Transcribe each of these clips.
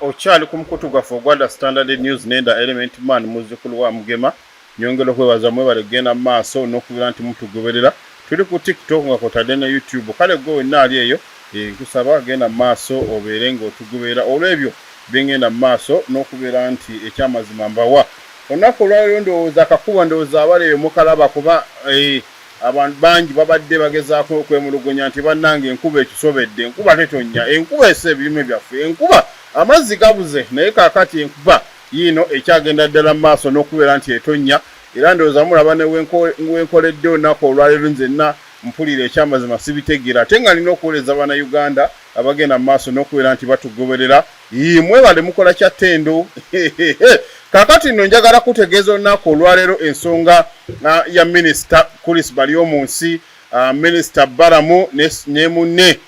Okyali ku mukutu gwaffe ogwa Standard News nenda Element Man muzzukulu wa Mugema nyongera okwebaza mwebale genda mu maaso n'okubeera nti mutugoberera. Tuli ku TikTok nga kwotadde ne YouTube. Kale gwe wenna ali eyo nkusaba genda mu maaso obeere ng'otugoberera olw'ebyo bingenda mu maaso n'okubeera nti ekyamazima mbawa. Olunaku olwaliro ndowooza akakuba ndowooza abaleeyo mukalaba kuba abantu bangi babadde bagezaako okwemulugunya nti bannange enkuba ekisobedde, enkuba tetonnya, enkuba essa ebirime byaffe, enkuba amazzi gabuze, naye kaakati enkuba yiino ekyagenda ddala mu maaso n'okubeera nti etonnya. Era ndowooza mulaba ne wenkoledde olunaku olwaliro nzenna mpulira ekyamazima sibitegeera ate nga nina okuwuliriza Bannayuganda abagenda mu maaso n'okubeera nti batugoberera. Mwebale mukola kya ttendo. Kaakati nno njagala kutegeeza olunaku olwaleero ensonga ya Minisita Chris Baryomunsi, Minisita Balamu ne munne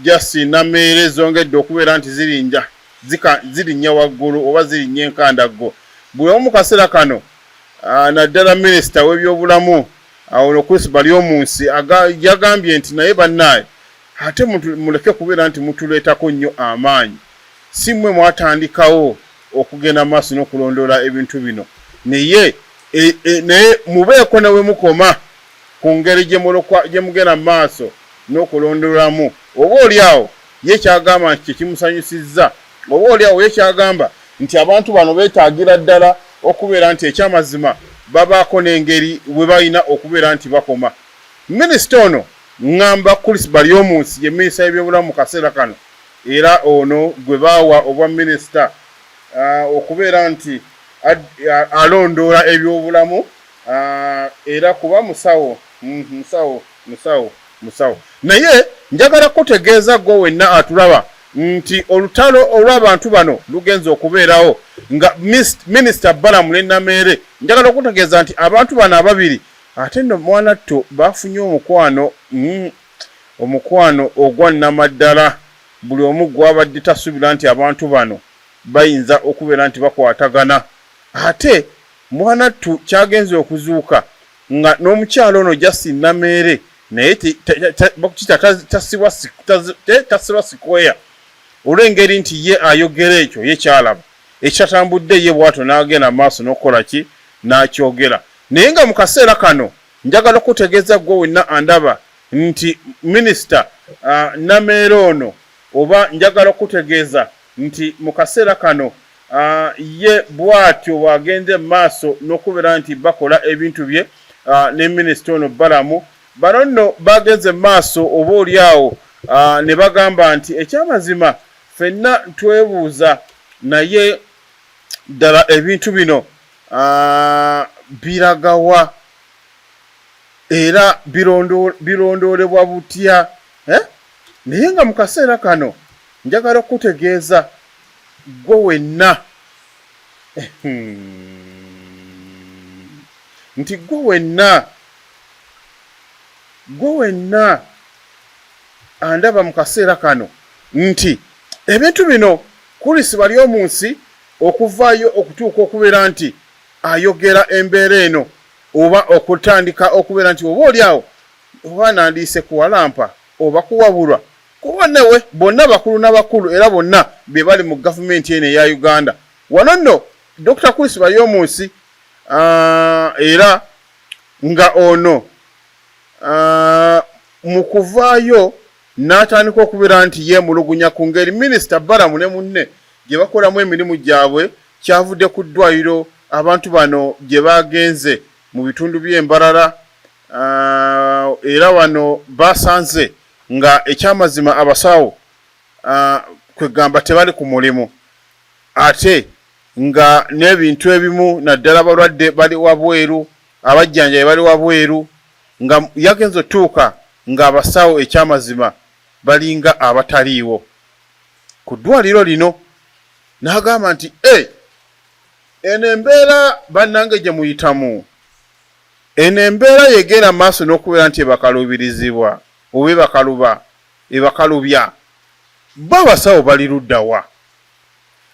Justin Nameere zongedde okubeera nti zirinnya waggulu oba zirinnya enkandaggo. Buli omu mu kaseera kano naddala Minisita w'ebyobulamu ono Chris Baryomunsi yagambye nti naye bannaaye ate muleke kubeera nti mutuleetako nnyo amaanyi. Si mmwe mwatandikawo okugenda maaso n'okulondoola ebintu bino, naye mubeeko ne we mukoma ku ngeri gye mugenda maaso n'okulondoolamu. Oba oliawo ye kyagamba nti kyekimusanyusizza, oba oliawo ye kyagamba nti abantu bano beetaagira ddala okubeera nti ekyamazima babaako n'engeri we balina okubeera nti bakoma. Minisita ono ŋŋamba Chris Baryomunsi ye minisita y'ebyobulamu mu kaseera kano, era ono gwe baawa obwa minisita okubeera nti alondoola ebyobulamu era kuba musawo. Naye njagala kutegeeza gwe wenna atulaba nti olutalo olw'abantu bano lugenza okubeerawo nga Minisita Balamu ne Nameere. Njagala okutegeeza nti abantu bano ababiri ate nno mwanatto bafunye omukwano ogwa nnamaddala. Buli omu gwabadde tasuubira nti abantu bano bayinza okubeera nti bakwatagana. Ate mwanattu kyagenze okuzuuka nga n'omukyalo ono Justin Nameere naye tasibwa sikweya olw'engeri nti ye ayogera ekyo ye kyalaba ekyatambudde ye bw'atyo n'agenda maaso n'okukola ki n'akyogera. Naye nga mu kaseera kano njagala okutegeeza gwe wenna andaba nti Minisita Nameere ono oba njagala okutegeeza nti mu kaseera kano ye bw'atyo bw'agende maaso n'okubeera nti bakola ebintu bye ne Minisita ono Balamu. Bano nno bagenze maaso oba oliawo ne bagamba nti ekyamazima ffenna twebuuza naye ddala ebintu bino biragawa era birondoolebwa butya? Naye nga mu kaseera kano njagala okutegeeza gwe wenna nti gwe wenna andaba mu kaseera kano nti ebintu bino Chris Baryomunsi okuvaayo okutuuka okubeera nti ayogera embeera eno oba okutandika okubeera nti oba oliawo oba nandiise kuwalampa oba kuwabulwa kuba newe bonna bakulu n'abakulu era bonna be bali mu gavumenti eno eya Uganda. Wano nno Dr. Chris Baryomunsi era nga ono mu kuvaayo n'atandika okubeera nti yeemulugunya ku ngeri Minisita Balamu ne munne gye bakolamu emirimu gyabwe kyavudde ku ddwaliro abantu bano gye bagenze mu bitundu by'Embarara era wano basanze nga ekyamazima abasawo kwegamba tebali ku mulimu ate nga n'ebintu ebimu naddala abalwadde bali wabweru, abajjanjabi bali wabweru, nga yagenze otuuka nga abasawo ekyamazima balinga abataliiwo ku ddwaliro lino. N'agamba nti eno embeera bannange gye muyitamu, eno embeera yegenda maaso n'okubeera nti ebakaluubirizibwa oba ebakalubya babasawo bali luddawa?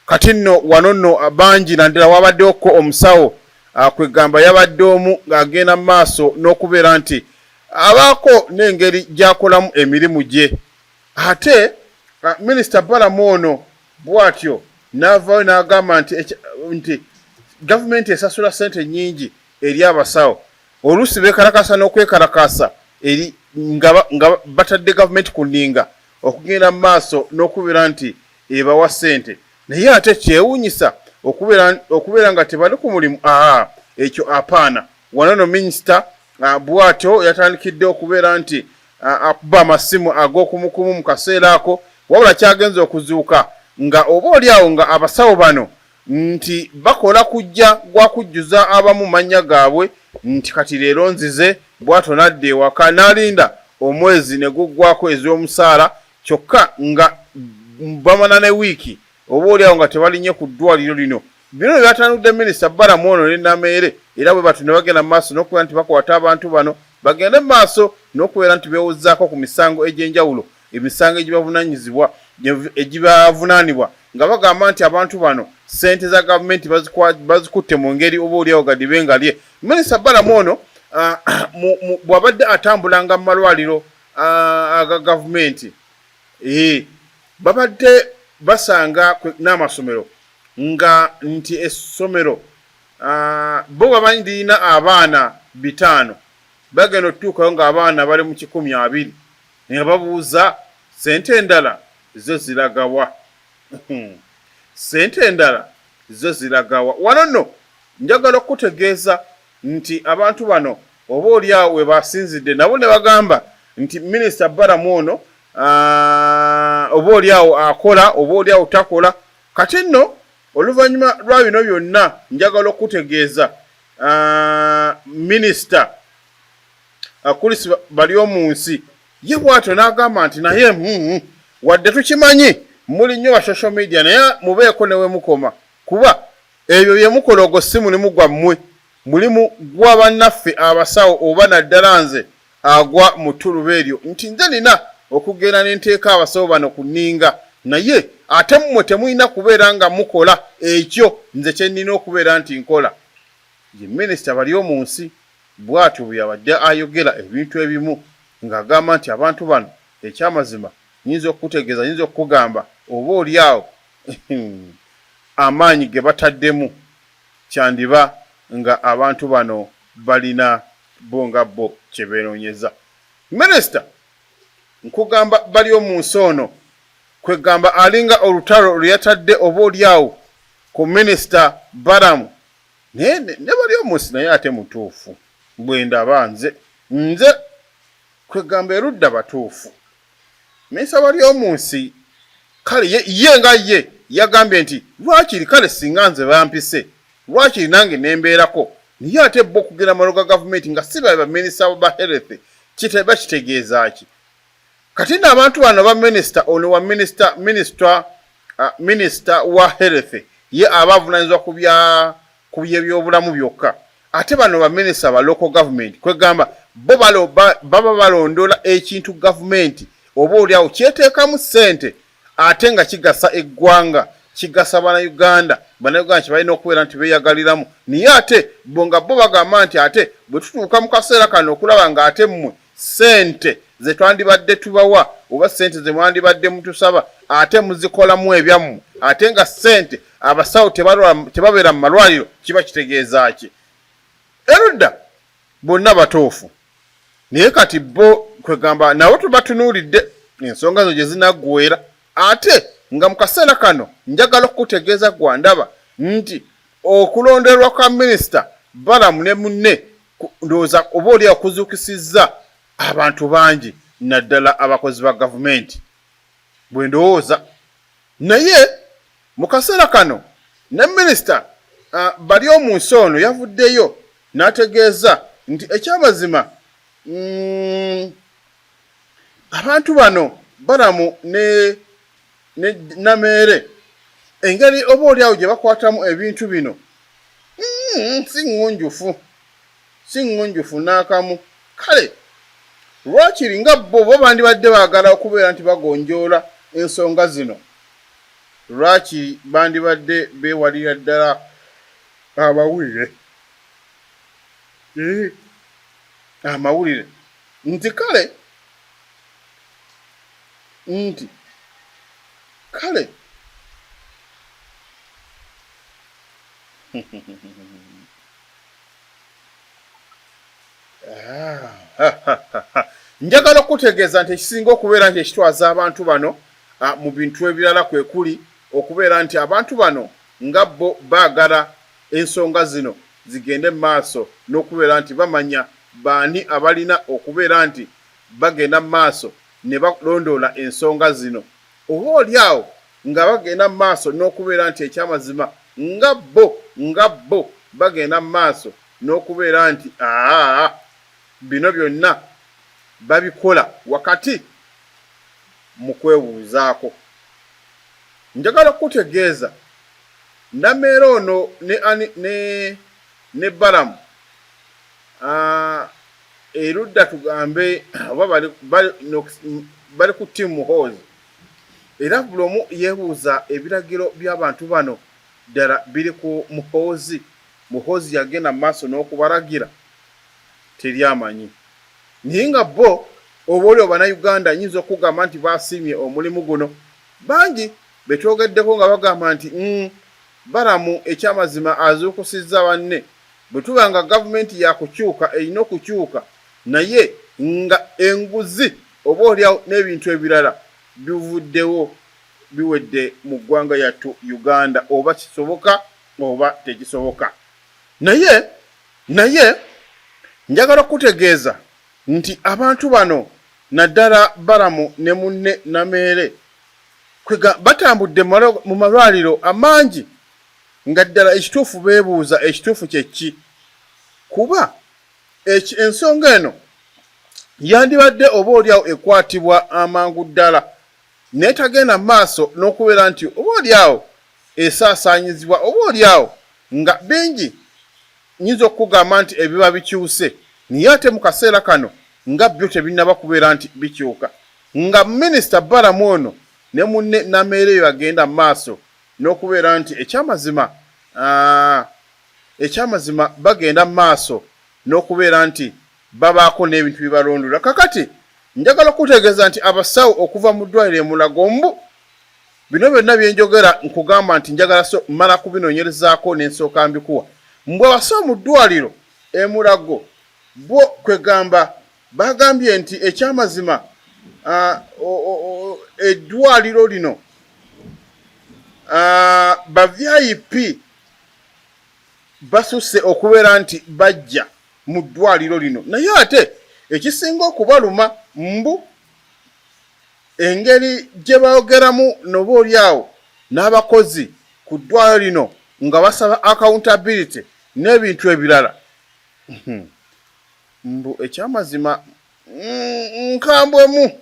Kati nno wano nno bangi naddala wabaddeko omusawo kwegamba yabadde omu ng'agenda maaso n'okubeera nti abaako n'engeri gy'akolamu emirimu gye. Ate Minisita Balamu ono bwatyo n'avaayo n'agamba nti gavumenti esasula ssente nnyingi eri abasawo oluusi beekarakasa n'okwekalakasa eri nga batadde gavumenti ku nninga okugenda mu maaso n'okubeera nti ebawa ssente naye ate kyewuunyisa okubeera nga tebali ku mulimu ekyo apaana wano no minisita bwatyo yatandikidde okubeera nti akuba amasimu ag'okumukumu mu kaseera ako wabula kyagenza okuzuuka nga oba oliawo nga abasawo bano nti bakola kujja gwa kujjuza abamu mannya gaabwe nti kati leero nzize bwatyo nadda ewaka n'alinda omwezi ne guggwako ez'omusaala kyokka nga bamana ne wiiki oba oliawo nga tebalinye ku ddwaliro lino bino byatandudde minisita Balamu ono ne Nameere era bwe batu ne bagenda mu maaso n'okubeera nti bakwata abantu bano bagende mu maaso n'okubeera nti beewuzzaako ku misango egy'enjawulo emisango egibavunaanyizibwa egibavunaanibwa nga bagamba nti abantu bano ssente za gavumenti bazikutte mu ngeri oba oliawo gadibe nga lye minisita Balamu ono bw'abadde atambulanga mu malwaliro aga gavumenti babadde basanga n'amasomero nga nti essomero bo bamanyi lirina abaana 5 bagenda otutuukayo ng'abaana bali mu 120 nga babuuza ssente endala zo ziragawa ssente endala zo ziragawa wano nno njagala okutegeeza nti abantu bano oba oliawo we basinzidde nabo ne bagamba nti minisita Balamu ono oba oliawo akola oba oliawo takola kati nno oluvannyuma lwa bino byonna njagala okutegeeza minisita Chris Baryomunsi ye bwatyo n'agamba nti naye wadde tukimanyi muli nnyo wa social media naye mubeeko ne we mukoma kuba ebyo bye mukola ogwo si mulimu gwammwe mulimu gwa bannaffe abasawo oba naddala nze agwa mu ttuluba eryo nti nze nina okugenda n'enteeka abasawo bano ku nninga naye ate mmwe temulina kubeera nga mukola ekyo nze kye nnina okubeera nti nkola ye minisita Baryomunsi bwatyo bwe yabadde ayogera ebintu ebimu ng'agamba nti abantu bano ekyamazima nyinza okutegeeza nyinza okugamba oba oliawo amaanyi ge bataddemu kyandiba nga abantu bano balina bo nga bo kye beenoonyeza minisita nkugamba Baryomunsi ono kwegamba alinga olutalo lwe yatadde oba oliawo ku minisita Balamu ne Baryomunsi naye ate mutuufu bwe ndaba nze kwegamba erudda batuufu minisita Baryomunsi kale ye nga ye yagambye nti lwakiri kale singa nze bampise lwakiri nange nembeerako naye ate bo okugenda amalo ga gavumenti nga si ba minisita ba health kiteba kitegeeza ki kati n'abantu bano ba minisita ono wa minisita wa health ye abavunaanyizibwa ku by'ebyobulamu byokka ate bano ba minisita ba local government kwegamba bo baba balondola ekintu gavumenti oba oliawo kyeteekamu ssente ate nga kigasa eggwanga kigasa bannayuganda kye balina okubeera nti beeyagaliramu naye ate bo nga bo bagamba nti ate bwe tutuuka mu kaseera kano okulaba nga ate mmwe ssente ze twandibadde tubawa oba ssente ze mwandibadde mutusaba ate muzikolamu ebyammwe ate nga ssente abasawo tebabeera mu malwaliro kiba kitegeeza ki erudda bonna batuufu naye kati bo kwegamba nabo tubatunuulidde ensonga zo gye zinaggwera ate nga mu kaseera kano njagala okutegeeza gwandaba nti okulonderwa kwa minisita Balamu ne munne ndowooza oba oli okuzuukisizza abantu bangi naddala abakozi ba gavumenti bwe ndowooza naye mu kaseera kano ne minisita Baryomunsi ono yavuddeyo n'ategeeza nti ekyamazima abantu bano Balamu ne Nameere engeri oba oliawo gye bakwatamu ebintu bino si ŋŋunjufu n'akamu kale lwakiri nga bo bandibadde baagala okubeera nti bagonjoola ensonga zino lwaki bandibadde beewalira ddala amawulire amawulire nti kale njagala okutegeeza nti ekisinga okubeera nti ekitwaza abantu bano mu bintu ebirala kwe kuli okubeera nti abantu bano nga bo baagala ensonga zino zigende mu maaso n'okubeera nti bamanya baani abalina okubeera nti bagenda mu maaso ne balondoola ensonga zino oba oliawo nga bagenda mu maaso n'okubeera nti ekyamazima nga bo bagenda mu maaso n'okubeera nti bino byonna babikola wakati mu kwebuuzaako. Njagala okutegeeza Nameera ono ne Balamu erudda tugambe oba bali ku ttiimu Muhoozi era buli omu yeebuuza ebiragiro by'abantu bano ddala biri ku Muhoozi yagenda mu maaso n'okubalagira teri amanyi naye nga bo oba oli Bannayuganda nyinza okugamba nti baasiimye omulimu guno bangi betwogeddeko nga bagamba nti Balamu ekyamazima azuukusizza banne bwe tuba nga gavumenti yakukyuka erina okukyuka naye nga enguzi oba oliawo n'ebintu ebirala bivuddewo biwedde mu ggwanga yattu Uganda oba kisoboka oba tekisoboka naye njagala okutegeeza nti abantu bano naddala Balamu ne munne Nameere batambudde mu malwaliro amangi nga ddala ekituufu beebuuza ekituufu kye ki kuba ensonga eno yandibadde oba oliawo ekwatibwa amangu ddala neetagenda mu maaso n'okubeera nti oba oliawo esaasaanyizibwa oba oliawo nga bingi nyinza okugamba nti ebiba bikyuse naye ate mu kaseera kano nga byo tebinnaba kubeera nti bikyuka nga minisita Balamu ono ne munne Nameere eyo agenda mu maaso n'okubeera nti ekyamazima bagenda mu maaso n'okubeera nti babaako n'ebintu bibalondoola. Kakati njagala okutegeeza nti abasawo okuva mu ddwaliro e Mulago mbu bino byonna bye njogera nkugamba nti njagala mmala kubinoonyerezaako n'ensooka mbikuwa mbwe abasawo mu ddwaliro e Mulago bo kwegamba bagambye nti ekyamazima eddwaliro lino ba VIP basusse okubeera nti bajja mu ddwaliro lino naye ate ekisinga okubaluma mbu engeri gye boogeramu noba oliawo n'abakozi ku ddwaliro lino nga basaba accountability n'ebintu ebirala mbu ekyamazima nkambwemu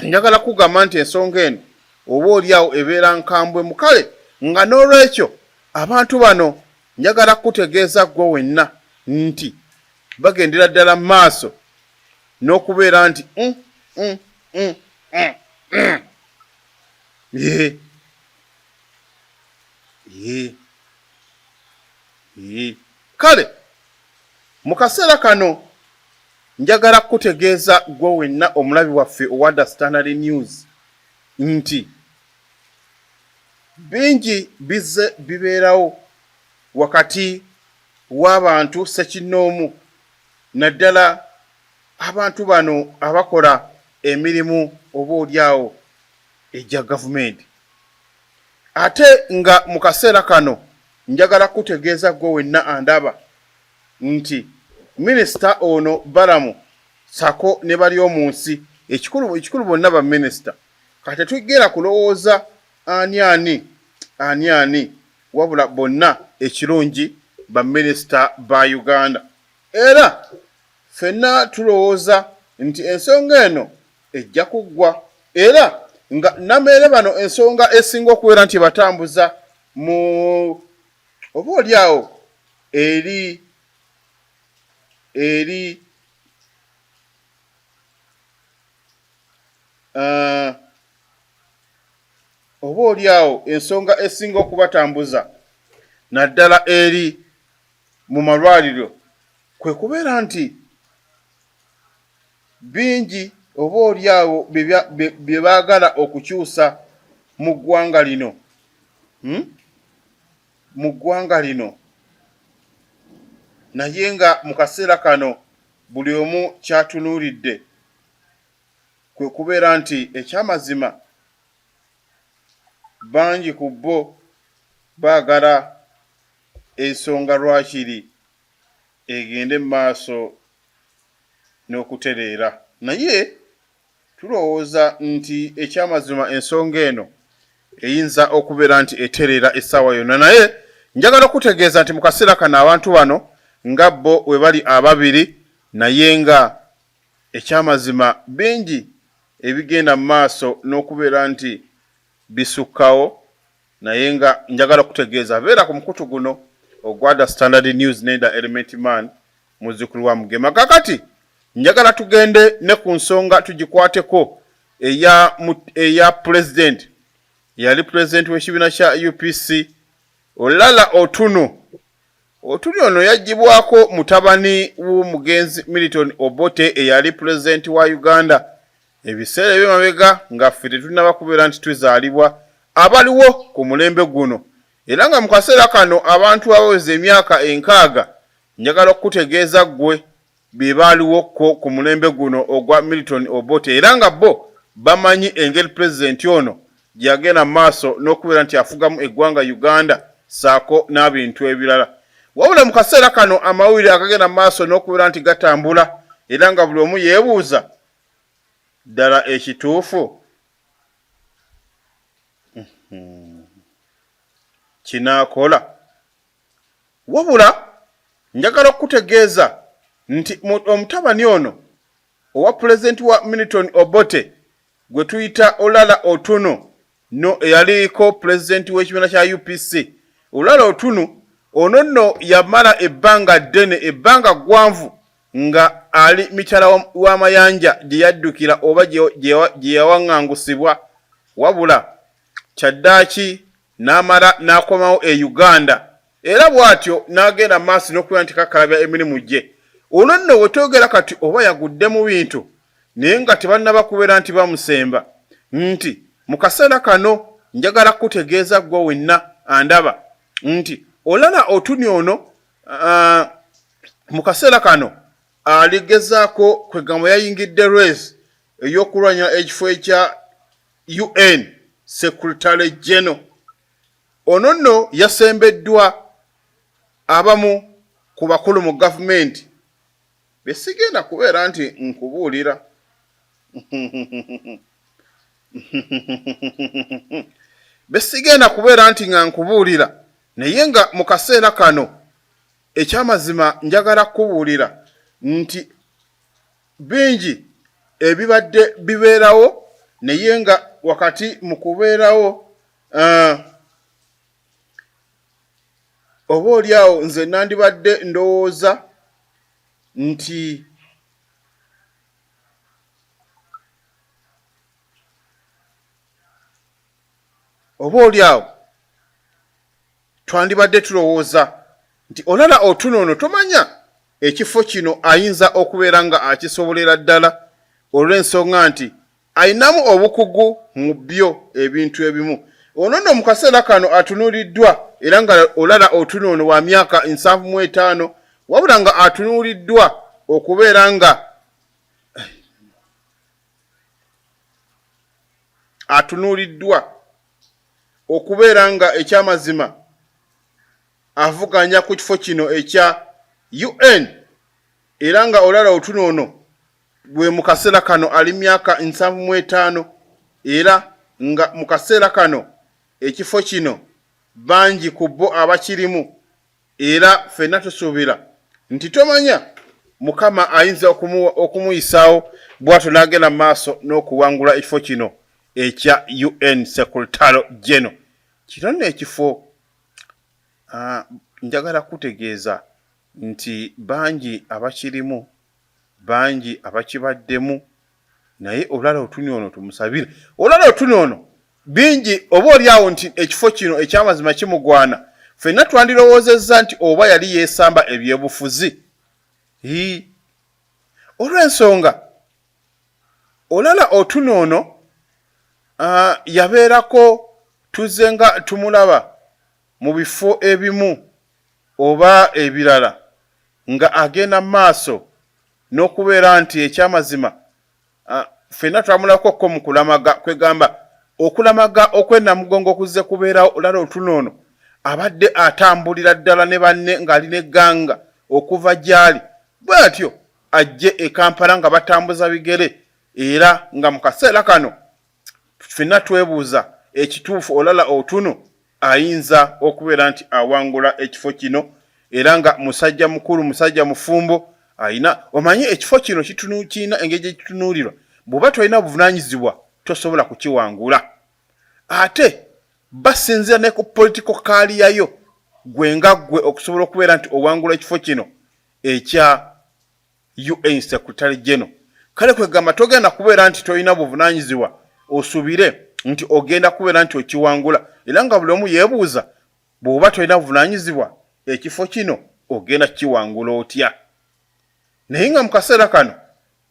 njagala kugamba nti ensonga eno oba oliawo ebeera nkambwemu kale nga n'olwekyo abantu bano njagala kutegeeza gwe wenna nti bagendera ddala mu maaso n'okubeera nti kale mu kaseera kano njagala kutegeeza gwe wenna omulabi waffe owa The Standard News nti bingi bizze bibeerawo wakati w'abantu ssekinnoomu naddala abantu bano abakola emirimu oba oliawo egya gavumenti ate nga mu kaseera kano njagala kutegeeza gwe wenna andaba nti minisita ono Balamu sako ne bali omu nsi ekikulu bonna ba minisita kati tugera kulowooza ani wabula bonna ekirungi ba minisita ba Uganda era ffenna tulowooza nti ensonga eno ejja kuggwa era nga Nameere bano ensonga esinga okubeera nti batambuza mu oba oliawo eri oba oliawo ensonga esinga okubatambuza naddala eri mu malwaliro kwe kubeera nti bingi oba oliawo bye baagala okukyusa mu ggwanga lino mu ggwanga lino naye nga mu kaseera kano buli omu kyatunuulidde kwe kubeera nti ekyamazima bangi ku bo baagala ensonga lwakiri egende mu maaso n'okutereera naye tulowooza nti ekyamazima ensonga eno eyinza okubeera nti etereera essaawa yonna naye njagala okutegeeza nti mu kaseera kano abantu bano nga bo we bali ababiri naye nga ekyamazima bingi ebigenda mu maaso n'okubeera nti bisukkawo naye nga njagala okutegeeza beera ku mukutu guno ogwa Standard News Nenda Element Man muzzukulu wa Mugema. Kakati njagala tugende ne ku nsonga tugikwateko eya president yali president w'ekibiina kya UPC Olala Otuno. Otuno ono yagibwako mutabani w'omugenzi Milton Obote eyali president wa Uganda ebiseera eby'emabega nga ffe tetunnaba kubeera nti tuzaalibwa abaliwo ku mulembe guno era nga mu kaseera kano abantu abaweza emyaka 6 njagala okutegeeza ggwe be baaliwo ku mulembe guno ogwa Milton Obote era nga bo bamanyi engeri president ono gyagenda mu maaso n'okubeera nti afugamu eggwanga Uganda saako n'abintu ebirala. Wabula mu kaseera kano amawulire agagenda mu maaso n'okubeera nti gatambula era nga buli omu yeebuuza ddala ekituufu kinaakola. Wabula njagala okutegeeza nti omutabani ono owa president wa Milton Obote gwe tuyita Olala Otuno no eyaliko president w'ekibiina kya UPC. Olala Otuno ono nno yamala ebbanga ddene ebbanga ggwanvu nga ali mitala w'amayanja gye yaddukira oba gye yawaŋŋangusibwa wabula kyaddaaki n'amala n'akomawo e Uganda era bw'atyo n'agenda maaso n'okubeera nti kakalabya emirimu gye. Ono nno bwe twogera kati oba yagudde mu bintu naye nga tebannaba kubeera nti bamusemba nti mu kaseera kano njagala kutegeeza gwe wenna andaba nti Olala Otuno ono mu kaseera kano aligezaako kwegamba yayingidde race ey'okulwanya ekifo ekya UN Secretary General. Ono nno yasembeddwa abamu ku bakulu mu gavumenti besigenda kubeera nti nkubuulira besigenda kubeera nti nga nkubuulira naye nga mu kaseera kano ekyamazima njagala kubuulira nti bingi ebibadde bibeerawo naye nga wakati mu kubeerawo oba oliawo nze nandibadde ndowooza nti oba oliawo twandibadde tulowooza nti Olala Otuno ono tomanya ekifo kino ayinza okubeera nga akisobolera ddala olw'ensonga nti ayinamu obukugu mu byo ebintu ebimu. Ono nno mu kaseera kano atunuuliddwa era nga Olala Otuno ono wa myaka 75 wabula nga atunuuliddwa okubeera nga ekyamazima avuganya ku kifo kino ekya UN era nga Olala Otuno ono bwe mu kaseera kano ali myaka 75 era nga mu kaseera kano ekifo kino bangi ku bo abakirimu era ffenna tusuubira nti tomanya Mukama ayinza okumuyisaawo bw'atyo n'agenda maaso n'okuwangula ekifo kino ekya UN Secretary General. Kino nno ekifo njagala kutegeeza nti bangi abakirimu bangi abakibaddemu naye Olala Otuno ono tumusabire. Olala Otuno ono bingi oba oliawo nti ekifo kino ekyamazima kimugwana ffenna twandirowoozezza nti oba yali yeesamba ebyebufuzi olw'ensonga Olala Otuno ono yabeerako tuzze nga tumulaba mu bifo ebimu oba ebirala nga agenda maaso n'okubeera nti ekyamazima ffenna twamulako ko mu kulamaga kwegamba okulamaga okwennamugongo okuzze kubeerawo olala otunoono abadde atambulira ddala ne banne ng'ali n'egganga okuva gy'ali bw'atyo ajje e Kampala nga batambuza bigere era nga mu kaseera kano ffenna twebuuza ekituufu olala otuno ayinza okubeera nti awangula ekifo kino era nga musajja mukulu musajja mufumbo ayina omanyi ekifo kino kirina engeri gye kitunuulirwa bw'oba tolina buvunaanyizibwa tosobola kukiwangula ate basinzira ne ku political kaaliyayo gwe nga ggwe okusobola okubeera nti owangula ekifo kino ekya UN Secretary General kale kwegamba togenda kubeera nti tolina buvunaanyizibwa osubire nti ogenda kubeera nti okiwangula era nga buli omu yeebuuza bw'oba tolina buvunaanyizibwa ekifo kino ogenda kiwangula otya naye nga mu kaseera kano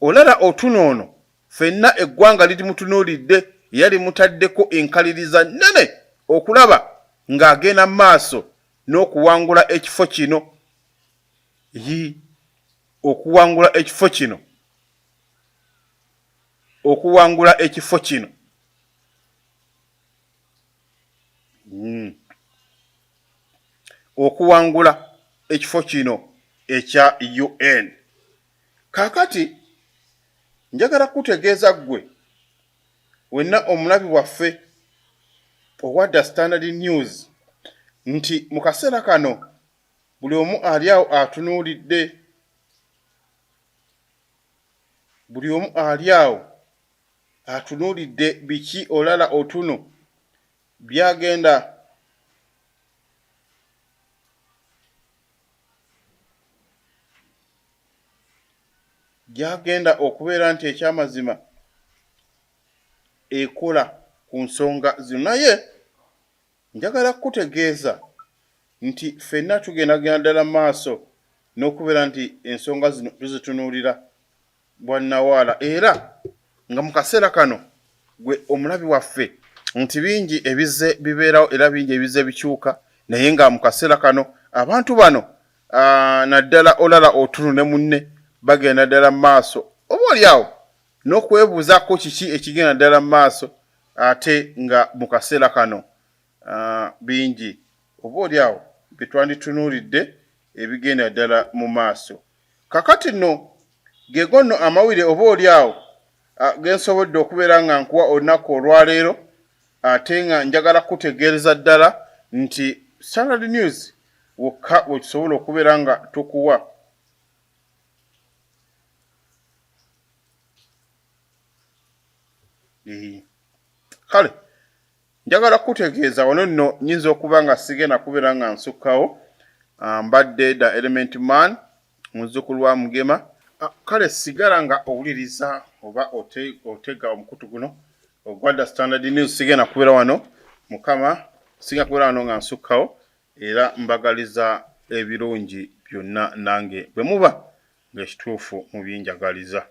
olala otunoono ffenna eggwanga liri mutunuulidde era limutaddeko enkaliriza nnene okulaba ng'agenda maaso n'okuwangula ekifo kino okuwangula ekifo kino ekya UN. Kaakati njagala kutegeeza ggwe wenna omulabi waffe owa The Standard News nti mu kaseera kano buli omu ali awo atunuulidde biki olala otuno byagenda okubeera nti ekyamazima ekola ku nsonga zino naye njagala kutegeeza nti ffenna tugendagenda ddala maaso n'okubeera nti ensonga zino tuzitunuulira bwannawaala era nga mu kaseera kano gwe omulabi waffe nti bingi ebizze bibeerawo era bingi ebizze bikyuka naye nga mu kaseera kano abantu bano naddala olala otunu ne munne bagenda ddala maaso oba oliawo n'okwebuuzaako kiki ekigenda ddala maaso ate nga mu kaseera kano bingi oba oliawo byetwanditunuulidde ebigenda ddala mu maaso kakati nno geego nno amawulire oba oliawo gensobodde okubeera nga nkuwa olunaku olwaleero ate nga njagala kutegeereza ddala nti Standard News wokka wetusobola okubeera nga tukuwa kale njagala kutegeeza wano nno nyinza okuba nga sigenda kubeera nga nsukkawo mbadde The Element Man muzzukulu wa Mugema kale sigala nga owuliriza oba otega omukutu guno ogwa The Standard News sigenda kubeera wano mukama sigenda kubeera wano nga nsukkawo era mbagaliza ebirungi byonna nange bwe muba ng'ekituufu mu binjagaliza